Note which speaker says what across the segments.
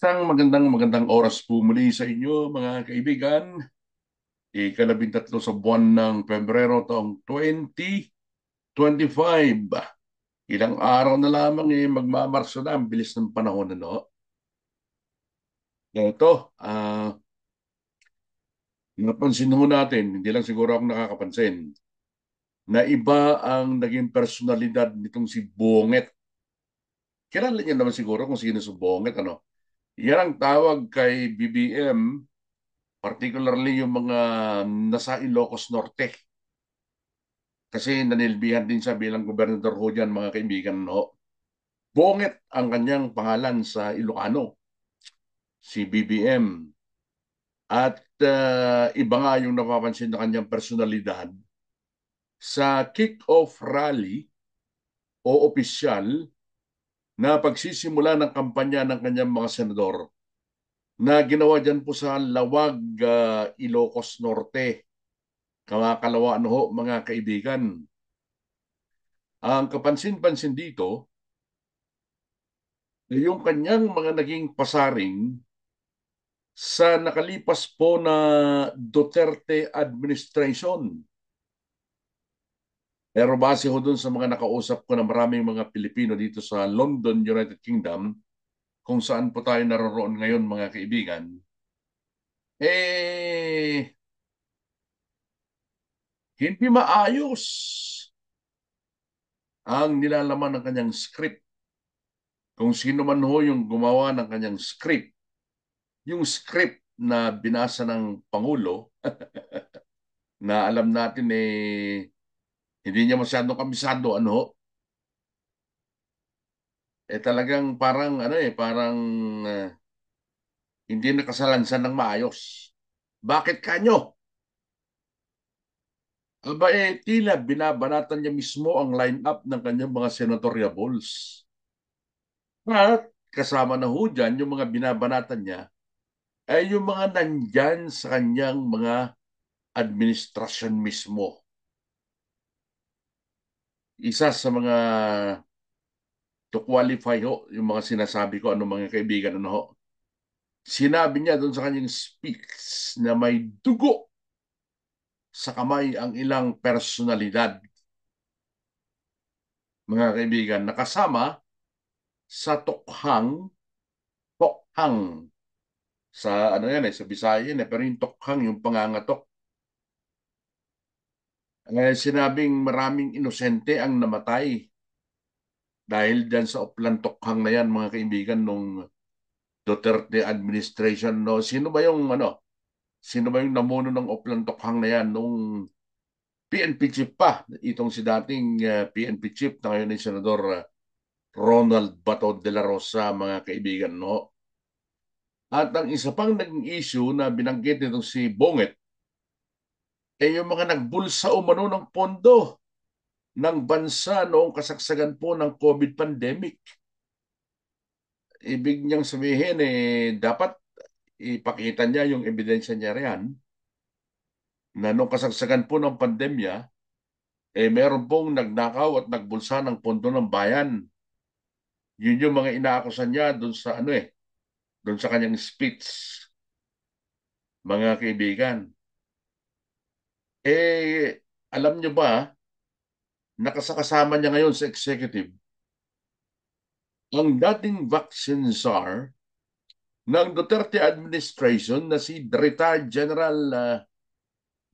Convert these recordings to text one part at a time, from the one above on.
Speaker 1: Magandang oras po muli sa inyo mga kaibigan. Ikalabintatlo sa buwan ng Pebrero taong 2025. Ilang araw na lamang magmamarso na. Ang bilis ng panahon, ano? Ito, napansin ho natin, hindi lang siguro ako nakakapansin, na iba ang naging personalidad nitong si Bonget. Kilala niyo naman siguro kung sino si Bonget, ano? Yan ang tawag kay BBM, particularly yung mga nasa Ilocos Norte. Kasi nanilbihan din siya bilang gobernador ho dyan, mga kaibigan, no? Bonget ang kanyang pangalan sa Ilocano, si BBM. At iba nga yung napapansin na kanyang personalidad sa kick-off rally o opisyal na pagsisimula ng kampanya ng kanyang mga senador na ginawa dyan po sa Lawag, Ilocos Norte. Kamakalawaan ho, mga kaibigan. Ang kapansin-pansin dito, yung kanyang mga naging pasaring sa nakalipas po na Duterte administration. Pero base ho dun sa mga nakausap ko na maraming mga Pilipino dito sa London, United Kingdom, kung saan po tayo naroon ngayon, mga kaibigan, eh, hindi maayos ang nilalaman ng kanyang script. Kung sino man ho yung gumawa ng kanyang script, yung script na binasa ng Pangulo, na alam natin hindi niya masyadong kabisado, ano, talagang parang parang uh, hindi nakasalansan ng maayos. Bakit kanyo? Aba tila binabanatan niya mismo ang line-up ng kanyang mga senatoriables. At kasama na ho dyan, yung mga binabanatan niya, ay yung mga nandyan sa kanyang mga administrasyon mismo. Isa sa mga to qualify ho, yung mga sinasabi ko, ano mga kaibigan, ano ho, sinabi niya doon sa kanyang speech na may dugo sa kamay ang ilang personalidad, mga kaibigan, nakasama sa tokhang, sa ano yan sa Bisaya yan pero yung tokhang, yung pangangatok, sinabing maraming inosente ang namatay dahil dyan sa Oplan tokhang na yan, mga kaibigan, nung Duterte administration. No, sino ba yung namuno ng Oplan tokhang na yan nung PNP chief pa, itong si dating PNP chief na ngayon ay Senador Ronald Bato de la Rosa, mga kaibigan, no? At ang isa pang naging issue na binanggit nitong si Bonget yung mga nagbulsa umano ng pondo ng bansa noong kasagsagan po ng COVID pandemic. Ibig niyang sabihin dapat ipakita niya yung ebidensya niya riyan na noong kasagsagan po ng pandemya, meron pong nagnakaw at nagbulsa ng pondo ng bayan. Yun yung mga inaakusan niya doon sa doon sa kanyang speech, mga kaibigan. Alam niyo ba, nakasakasama niya ngayon sa executive ang dating vaccine czar ng Duterte administration na si retired General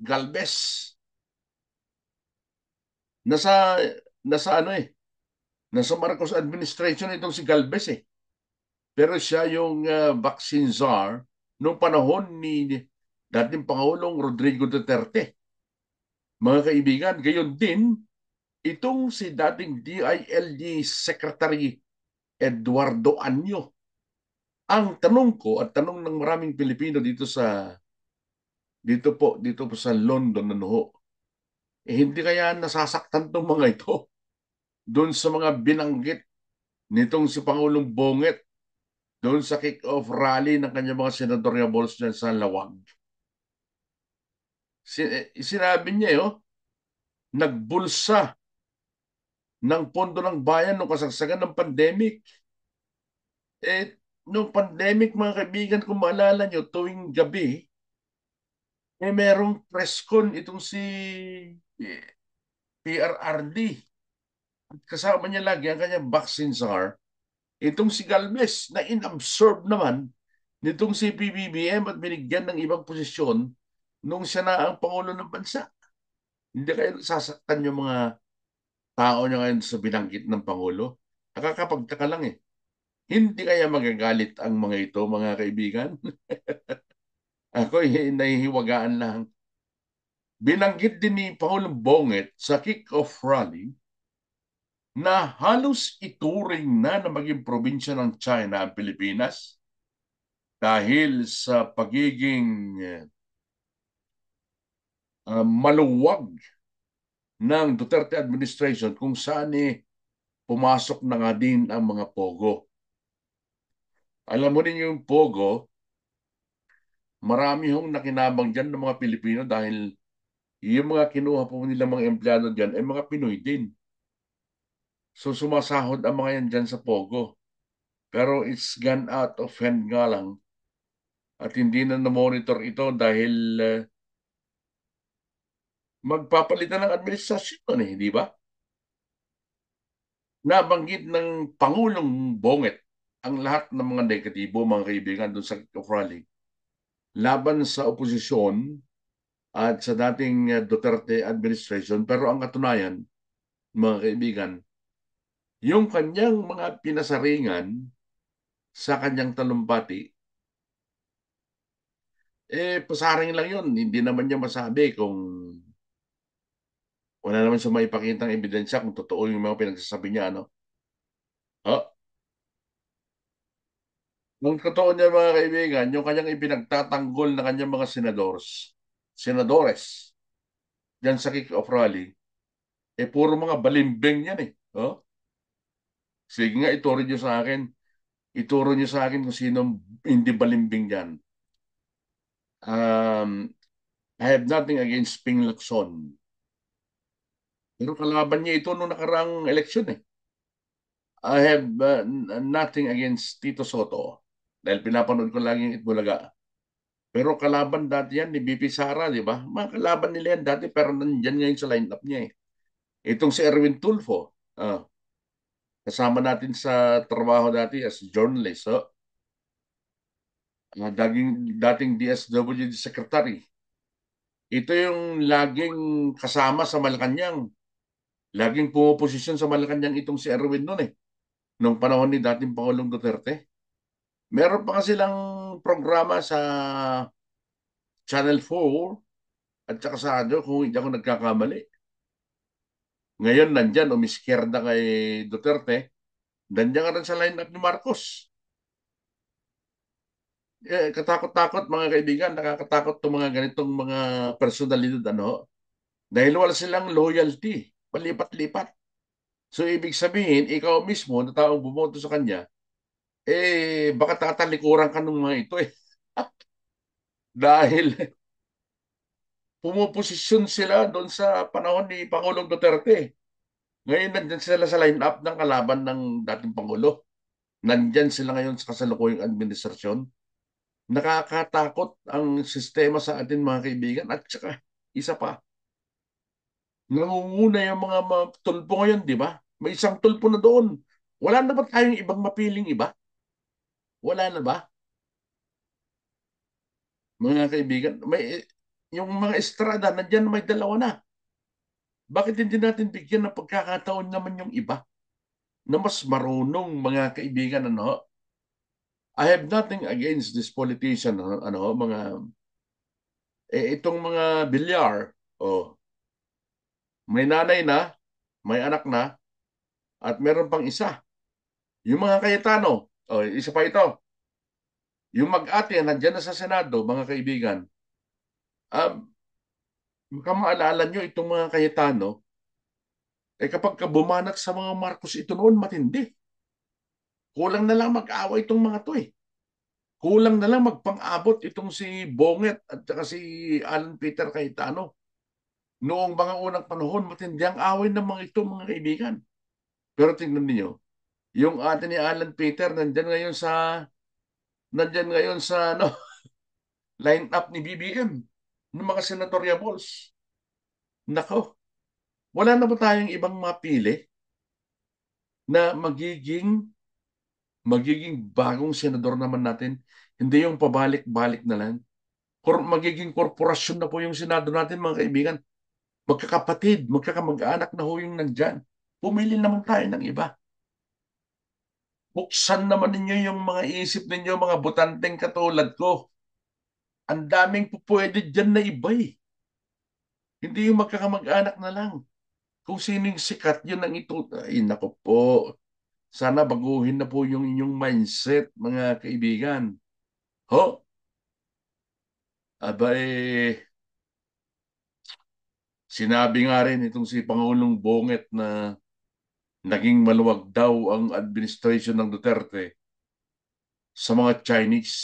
Speaker 1: Galvez. Nasa nasa nasa Marcos administration itong si Galvez eh. Pero siya yung vaccine czar noong panahon ni dating Pangulong Rodrigo Duterte. Mga kaibigan, gayon din itong si dating DILG Secretary Eduardo Anyo. Ang tanong ko at tanong ng maraming Pilipino dito po sa London, ano ho, hindi kaya nasasaktan tong mga ito doon sa mga binanggit nitong si Pangulong Bonget doon sa kick-off rally ng kanyang mga senatorial dyan sa Lawag. Sinabi niya nagbulsa ng pondo ng bayan nung kasagsagan ng pandemic. Noong pandemic, mga kaibigan, kung maalala nyo, tuwing gabi, merong press con itong si PRRD. At kasama niya lagi ang kanyang vaccine czar, itong si Galvez, na inabsorb naman nitong si PBBM at binigyan ng ibang posisyon nung siya na ang Pangulo ng Bansa. Hindi kayo sasaktan yung mga tao niya ngayon sa binanggit ng Pangulo? Nakakapagtaka lang eh. Hindi kaya magagalit ang mga ito, mga kaibigan? Ako nahihiwagaan lang. Binanggit din ni Pangulong Bonget sa kick-off rally na halos ituring na maging probinsya ng China ang Pilipinas dahil sa pagiging maluwag ng Duterte administration kung saan pumasok na nga din ang mga pogo. Alam mo rin yung pogo, marami hong nakinabang dyan ng mga Pilipino dahil yung mga kinuha po nila mga empleyado dyan ay mga Pinoy din. So sumasahod ang mga yan dyan sa pogo. Pero it's gone out of hand nga lang at hindi na na-monitor ito dahil magpapalitan ng administrasyon di ba? Nabanggit ng Pangulong Bonget ang lahat ng mga negatibo, mga kaibigan, doon sa rally laban sa oposisyon at sa dating Duterte administration. Pero ang katunayan, mga kaibigan, yung kanyang mga pinasaringan sa kanyang talumpati, pasaring lang yun. Hindi naman niya masabi kung wala naman siya maipakitang ebidensya kung totoo yung mga pinagsasabi niya. Ano? Oh, nung totoo niya, mga kaibigan, yung kanyang ipinagtatanggol na kanyang mga senadores, dyan sa kick-off rally, puro mga balimbing yan eh. Oh? Sige nga, ituro niyo sa akin kung sino hindi balimbing dyan. I have nothing against Ping Lacson. Pero kalaban niya ito noong nakarang eleksyon eh. I have nothing against Tito Soto. Dahil pinapanood ko lagi yung Itbulaga. Pero kalaban dati yan ni BP Sara, di ba? Mga kalaban nila yan dati pero nandyan ngayon sa lineup niya eh. Itong si Erwin Tulfo, kasama natin sa trabaho dati as journalist. So, dating DSWD Secretary. Ito yung laging kasama sa Malacanang. Laging pumoposisyon sa Malacanang itong si Erwin noon eh. Nung panahon ni dating Pangulong Duterte. Meron pa kasi silang programa sa Channel 4 at saka sa radyo kung hindi ako nagkakamali. Ngayon nandyan, umiskierda kay Duterte, nandiyan ka rin sa line-up ni Marcos. Katakot-takot mga kaibigan, nakakatakot itong mga ganitong mga personalidad, dahil wala silang loyalty, palipat-lipat. So ibig sabihin, ikaw mismo na taong bumoto sa kanya, baka tatalikuran ka ng mga ito eh. Dahil pumuposisyon sila doon sa panahon ni Pangulong Duterte. Ngayon nandyan sila sa line-up ng kalaban ng dating Pangulo. Nandyan sila ngayon sa kasalukuyang administrasyon. Nakakatakot ang sistema sa atin mga kaibigan. At saka, isa pa, nangunguna yung mga tulpo ngayon, di ba? May isang tulpo na doon. Wala na ba tayong ibang mapiling iba? Wala na ba? Mga kaibigan, yung mga estrada, nandyan may dalawa na. Bakit hindi natin bigyan ng pagkakataon naman yung iba na mas marunong mga kaibigan, I have nothing against this politician, mga itong mga bilyar, may nanay na, may anak na, at meron pang isa. Yung mga Cayetano, isa pa ito. Yung mag-ate, nandiyan na sa Senado, mga kaibigan. Baka maalala nyo itong mga Cayetano, kapag bumanat sa mga Marcos ito noon, matindi. Kulang na lang mag-away itong mga to eh. Kulang na lang magpang-abot itong si Bonget at saka si Alan Peter Cayetano. Noong mga unang panahon, matindi ang away ng mga ito, mga kaibigan. Pero tingnan niyo, yung ate ni Alan Peter nandyan ngayon sa nandyan ngayon sa line up ni BBM ng mga senatorial balls. Nako, wala na ba tayong ibang mapili na magiging bagong senador naman natin? Hindi yung pabalik-balik na lang. Magiging korporasyon na po yung Senado natin, mga kaibigan. Magkakapatid, magkakamag-anak na ho yung nandyan. Pumili naman tayo ng iba. Buksan naman ninyo yung mga isip ninyo, mga butanteng katulad ko. Ang daming pupwede dyan na iba eh. Hindi yung magkakamag-anak na lang. Kung sining sikat, yun ang ito. Ay, nako po. Sana baguhin na po yung inyong mindset, mga kaibigan. Ho, abay, sinabi nga rin itong si Pangulong Bonget na naging maluwag daw ang administration ng Duterte sa mga Chinese.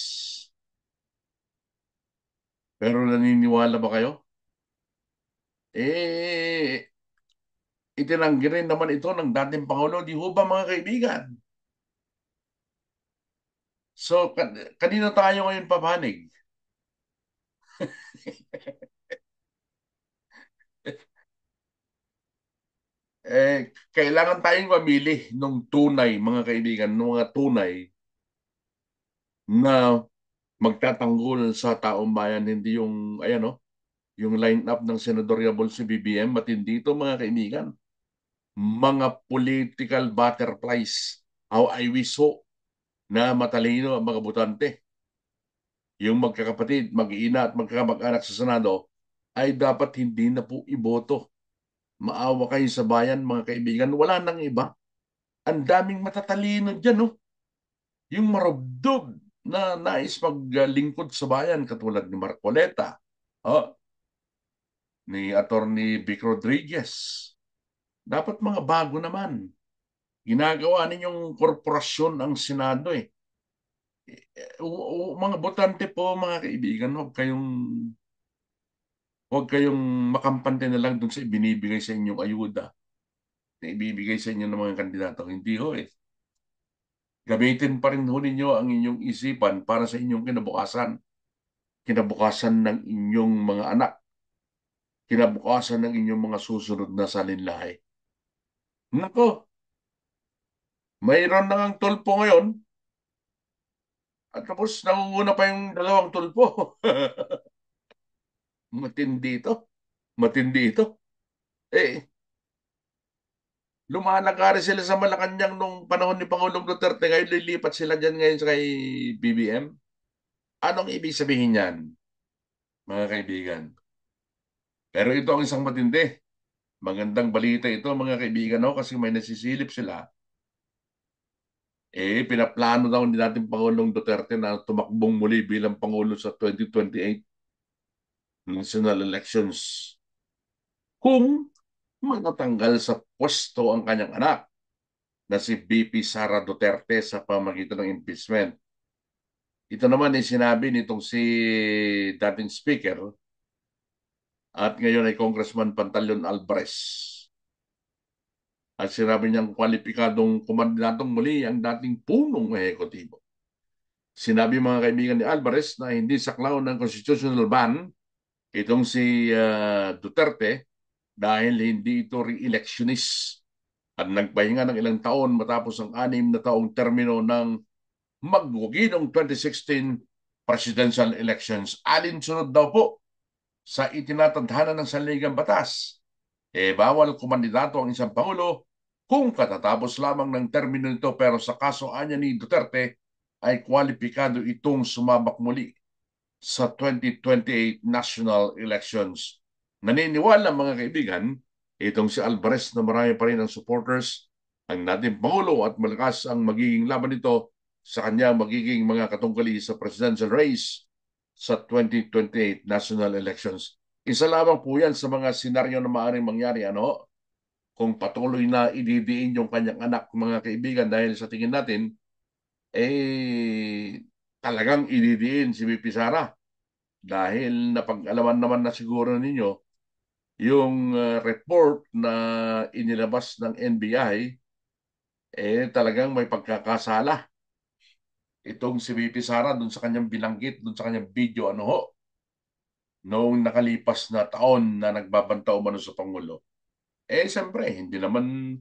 Speaker 1: Pero naniniwala ba kayo? Eh, itinanggi rin naman ito ng dating Pangulo, di ho ba mga kaibigan? So, kanino tayo ngayon papanig? Kailangan tayong mamili ng tunay, mga kaibigan, ng mga tunay na magtatanggol sa taong bayan, hindi yung, ayan, no, yung line-up ng senatorial si BBM, matindi ito, mga kaibigan. Mga political butterflies. How I wish so na matalino ang mga butante. Yung magkakapatid, mag-iina at magkakamag-anak sa Senado ay dapat hindi na po iboto. Maawa kayo sa bayan, mga kaibigan. Wala nang iba. Ang daming matatalino dyan, no? Yung marubdob na nais maglingkod sa bayan katulad ni Marcoleta, oh, ni Attorney Vic Rodriguez. Dapat mga bago naman. Ginagawa ninyong korporasyon ang Senado eh. Mga botante po, mga kaibigan, huwag kayong makampante na lang dun sa ibinibigay sa inyong ayuda na ibibigay sa inyo ng mga kandidato. Hindi ho eh. Gamitin pa rin ho ninyo ang inyong isipan para sa inyong kinabukasan. Kinabukasan ng inyong mga anak. Kinabukasan ng inyong mga susunod na salinlahi. Nako, mayroon na ang tulpo ngayon at tapos nangunguna pa yung dalawang tulpo. Matindi ito. Matindi ito. Eh, lumalagari sila sa Malacanang nung panahon ni Pangulong Duterte. Ngayon lilipat sila dyan ngayon sa kay BBM. Anong ibig sabihin niyan, mga kaibigan? Pero ito ang isang matindi. Magandang balita ito, mga kaibigan, no? Kasi may nasisilip sila. Pinaplano daw ni dating Pangulong Duterte na tumakbong muli bilang Pangulo sa 2028 national elections kung matatanggal sa pwesto ang kanyang anak na si VP Sara Duterte sa pamagitan ng impeachment. Ito naman ay sinabi nitong si dating speaker at ngayon ay Congressman Pantaleon Alvarez. At sinabi niyang kwalipikadong kumandidatong muli ang dating punong ehekutibo. Sinabi mga kaibigan ni Alvarez na hindi saklaw ng constitutional ban itong si Duterte dahil hindi ito re-electionist at nagpahinga ng ilang taon matapos ang 6 na taong termino ng magwaginong 2016 presidential elections. Alinsunod daw po sa itinatadhana ng sanligang batas. Bawal kumandidato ang isang pangulo kung katatapos lamang ng termino nito pero sa kaso anya ni Duterte ay kwalipikado itong sumabak muli sa 2028 national elections. Naniniwala mga kaibigan, itong si Alvarez na marami pa rin ang supporters ang nating Pangulo at malakas ang magiging laban nito sa kanya magiging mga katunggali sa presidential race sa 2028 national elections. Isa lamang po yan sa mga senaryo na maaaring mangyari. Ano? Kung patuloy na ididiin yung kanyang anak, mga kaibigan, dahil sa tingin natin, talagang ididiin si VP Sara. Dahil napag-alaman naman na siguro ninyo yung report na inilabas ng NBI, talagang may pagkakasala itong si VP Sara dun sa kanyang binanggit, dun sa kanyang video, ano ho, noong nakalipas na taon na nagbabanta umano sa Pangulo. Eh, siyempre, hindi naman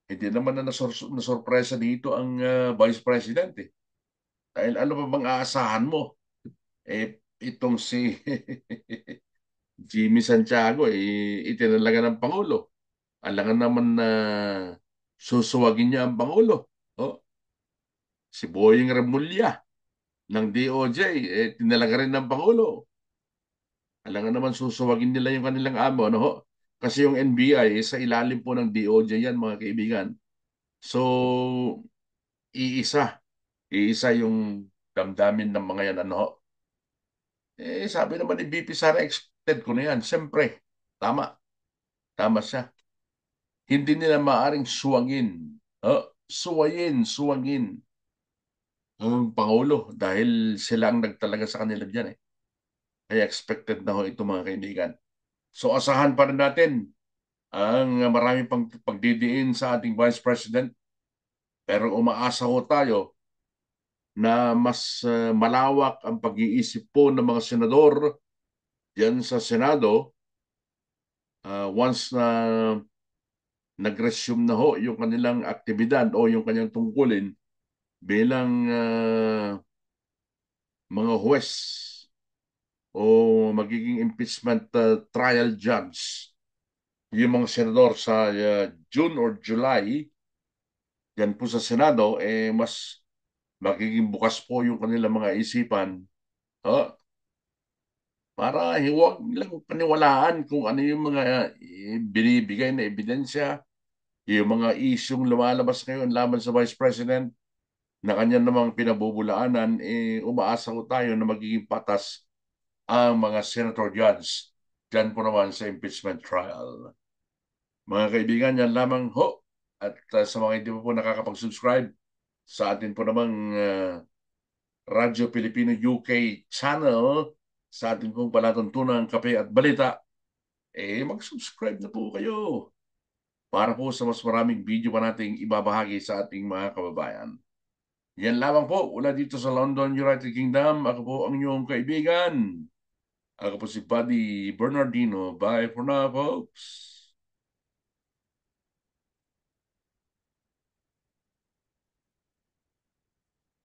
Speaker 1: na nasorpresa dito ang Vice President eh. Dahil ano pa bang aasahan mo? Itong si Jimmy Santiago, itinalaga ng Pangulo. Alangan naman na susuwagin niya ang Pangulo. Oh, si Boying Remulla ng DOJ, tinalaga rin ng Pangulo. Alangan naman susuwagin nila yung kanilang amo. Ano ho? Kasi yung NBI, sa ilalim po ng DOJ yan, mga kaibigan. So, iisa. Iisa yung damdamin ng mga yan. Ano ho? Sabi naman ni BP Sara, expected ko na yan. Siyempre, tama. Tama siya. Hindi nila maaring suwangin. Suwangin ang Pangulo dahil sila ang nagtalaga sa kanila dyan eh. Kaya expected na ho ito mga kaibigan. So asahan pa rin natin ang marami pang pagdidiin sa ating Vice President. Pero umaasa ho tayo na mas malawak ang pag-iisip po ng mga senador diyan sa Senado once na nag-resume na ho yung kanilang aktibidad o yung kanyang tungkulin bilang mga huwes o magiging impeachment trial judge yung mga senador sa June or July yan po sa Senado mas magiging bukas po yung kanilang mga isipan para huwag lang paniwalaan kung ano yung mga binibigay na ebidensya, yung mga isyong lumalabas ngayon laban sa Vice President na kanya namang pinabubulaanan, umaasa ko tayo na magiging patas ang mga senator judge dyan po naman sa impeachment trial. Mga kaibigan, yan lamang ho. At sa mga hindi pa po nakakapag-subscribe sa atin po namang Radyo Pilipino UK channel, sa ating pong palatuntunan, kape at balita, mag-subscribe na po kayo para po sa mas maraming video pa nating ibabahagi sa ating mga kababayan. Yan lamang po mula dito sa London, United Kingdom. Ako po ang inyong kaibigan. Ako po si Buddy Bernardino. Bye for now, folks.